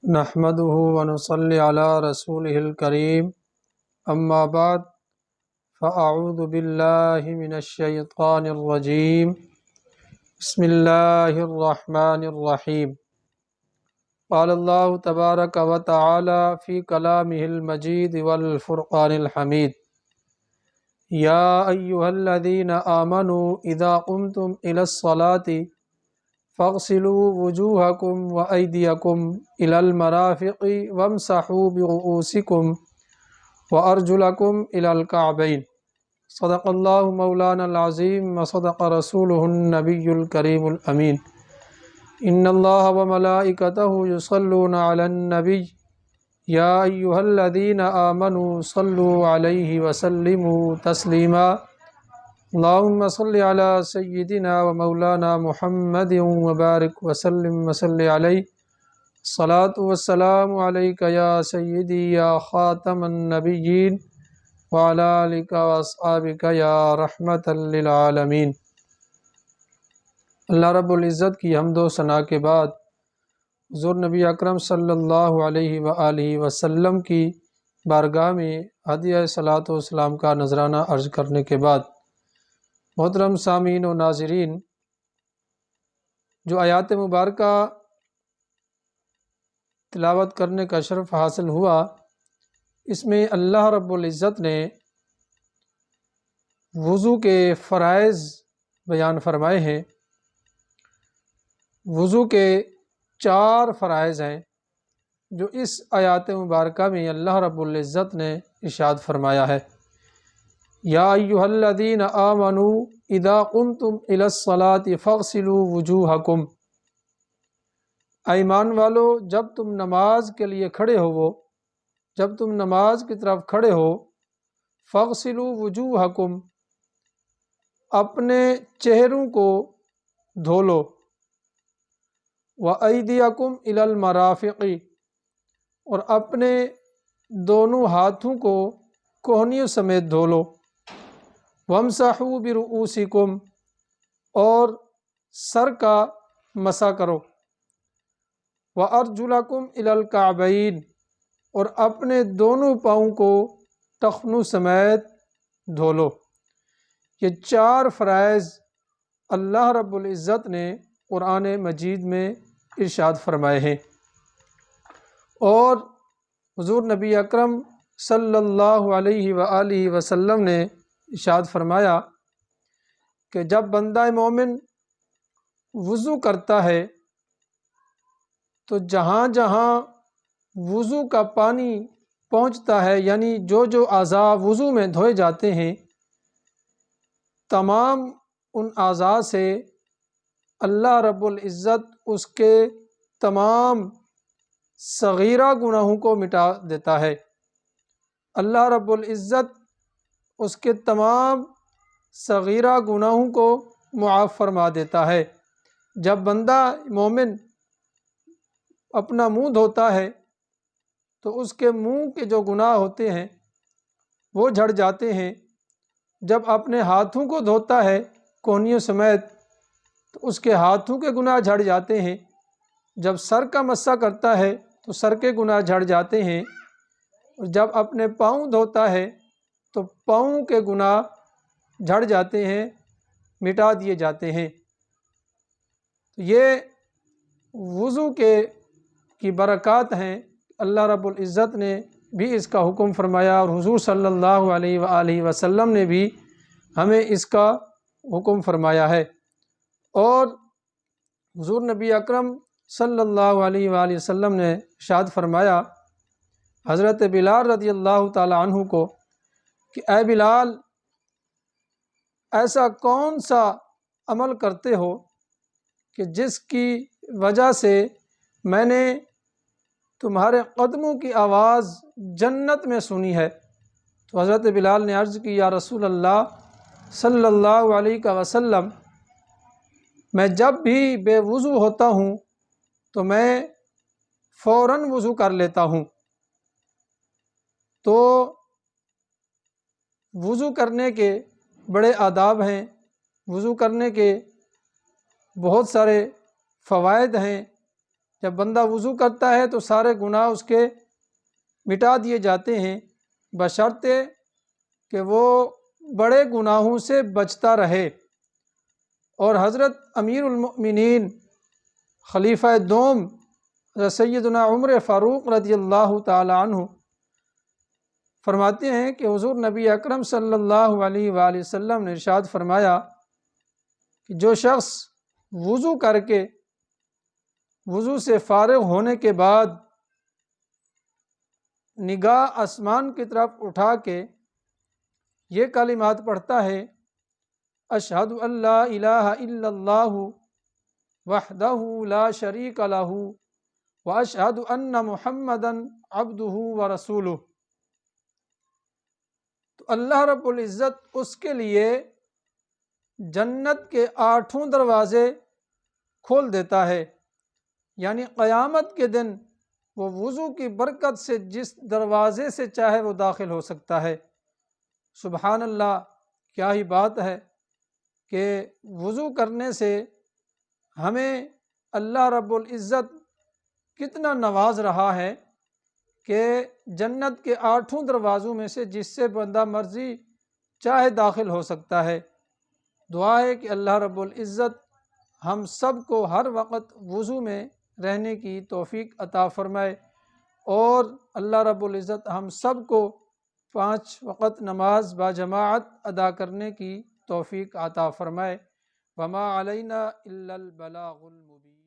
نحمده ونصلي على رسوله الكريم اما بعد فاعوذ بالله من الشيطان الرجيم بسم الله الرحمن الرحيم قال الله تبارك وتعالى في كلامه المجيد والفرقان الحميد يا أيها الذين آمنوا إذا قمتم إلى الصلاة فاغسلوا وجوهكم وأيديكم إلى المرافق وامسحوا برؤوسكم وأرجلكم إلى الكعبين صدق الله مولانا العظيم وصدق رسوله النبي الكريم الأمين إن الله وملائكته يصلون على النبي يا أيها الذين آمنوا صلوا عليه وسلموا تسليما اللهم صل على سيدنا ومولانا محمد وبارك وسلم وصل عليه الصلاة والسلام عليك يا سيدي يا خاتم النبيين وعلى آلك وأصحابك يا رحمة للعالمين۔ اللہ رب العزت کی حمد و ثنا کے بعد حضور نبی اکرم صلی اللہ علیہ وآلہ وسلم کی بارگاہ میں ہدیہ صلاۃ و اسلام کا نذرانہ عرض کرنے کے بعد محترم سامعین و ناظرین، جو آیات مبارکہ تلاوت کرنے کا شرف حاصل ہوا، اس میں اللہ رب العزت نے وضو کے فرائض بیان فرمائے ہیں۔ وضو کے 4 فرائض ہیں جو اس آیات مبارکہ میں اللہ رب العزت نے ارشاد فرمایا ہے۔ یا ایھا الذین آمنوا اذا قمتم الی الصلاۃ فاغسلوا وجوہکم، اے ایمان والو جب تم نماز کے لیے کھڑے ہو، جب تم نماز کی طرف کھڑے ہو، فاغسلوا وجوہکم، اپنے چہروں کو دھو لو، وَأَيْدِيَكُمْ إِلَى الْمَرَافِقِ، اور اپنے دونوں ہاتھوں کو کوہنیوں سمیت دھو لو، وَامْسَحُوا بِرُؤُوسِكُمْ، اور سر کا مسح کرو، وَأَرْجُلَكُمْ إِلَى الْكَعْبَيْنِ، اور اپنے دونوں پاؤں کو ٹخنوں سمیت دھو لو۔ یہ 4 فرائض اللہ رب العزت نے قرآن مجید میں ارشاد فرمائے ہیں، اور حضور نبی اکرم صلی اللہ علیہ وآلہ وسلم نے ارشاد فرمایا کہ جب بندہ مومن وضو کرتا ہے تو جہاں جہاں وضو کا پانی پہنچتا ہے، یعنی جو جو اعضاء وضو میں دھوئے جاتے ہیں، تمام ان اعضاء سے اللہ رب العزت اس کے تمام صغیرہ گناہوں کو مٹا دیتا ہے۔ اللہ رب العزت اس کے تمام صغیرہ گناہوں کو معاف فرما دیتا ہے۔ جب بندہ مومن اپنا منہ دھوتا ہے تو اس کے منہ کے جو گناہ ہوتے ہیں وہ جھڑ جاتے ہیں۔ جب اپنے ہاتھوں کو دھوتا ہے کوہنیوں سمیت تو اس کے ہاتھوں کے گناہ جھڑ جاتے ہیں۔ جب سر کا مسح کرتا ہے تو سر کے گناہ جھڑ جاتے ہیں، اور جب اپنے پاؤں دھوتا ہے تو پاؤں کے گناہ جھڑ جاتے ہیں، مٹا دیے جاتے ہیں۔ یہ وضو کی برکات ہیں۔ اللہ رب العزت نے بھی اس کا حکم فرمایا، اور حضور صلی اللہ علیہ وآلہ وسلم نے بھی ہمیں اس کا حکم فرمایا ہے۔ اور حضور نبی اکرم صلی اللہ علیہ وآلہ وسلم نے ارشاد فرمایا حضرت بلال رضی اللہ تعالی عنہ کو کہ اے بلال، ایسا کون سا عمل کرتے ہو کہ جس کی وجہ سے میں نے تمہارے قدموں کی آواز جنت میں سنی ہے؟ تو حضرت بلال نے عرض کی، یا رسول اللہ صلی اللہ علیہ وسلم، میں جب بھی بے وضو ہوتا ہوں تو میں فوراً وضو کر لیتا ہوں۔ تو وضو کرنے کے بڑے آداب ہیں، وضو کرنے کے بہت سارے فوائد ہیں، جب بندہ وضو کرتا ہے تو سارے گناہ اس کے مٹا دیے جاتے ہیں، بشرطے کہ وہ بڑے گناہوں سے بچتا رہے۔ اور حضرت امیر المؤمنین خلیفہ دوم سیدنا عمر فاروق رضی اللہ تعالی عنہ فرماتے ہیں کہ حضور نبی اکرم صلی اللہ علیہ وآلہ وسلم نے ارشاد فرمایا کہ جو شخص وضو کر کے وضو سے فارغ ہونے کے بعد نگاہ آسمان کی طرف اٹھا کے یہ کلمات پڑھتا ہے، اشہد ان لا الہ الا اللہ وحدہ لا شریک لہ واشہد ان محمدا عبدہ ورسولہ، تو اللہ رب العزت اس کے لیے جنت کے 8 دروازے کھول دیتا ہے، یعنی قیامت کے دن وہ وضو کی برکت سے جس دروازے سے چاہے وہ داخل ہو سکتا ہے۔ سبحان اللہ، کیا ہی بات ہے کہ وضو کرنے سے ہمیں اللہ رب العزت کتنا نواز رہا ہے کہ جنت کے 8 دروازوں میں سے جس سے بندہ مرضی چاہے داخل ہو سکتا ہے۔ دعا ہے کہ اللہ رب العزت ہم سب کو ہر وقت وضو میں رہنے کی توفیق عطا فرمائے، اور اللہ رب العزت ہم سب کو 5 وقت نماز باجماعت ادا کرنے کی توفیق عطا فرمائے۔ وما علینا الا البلاغ المبین۔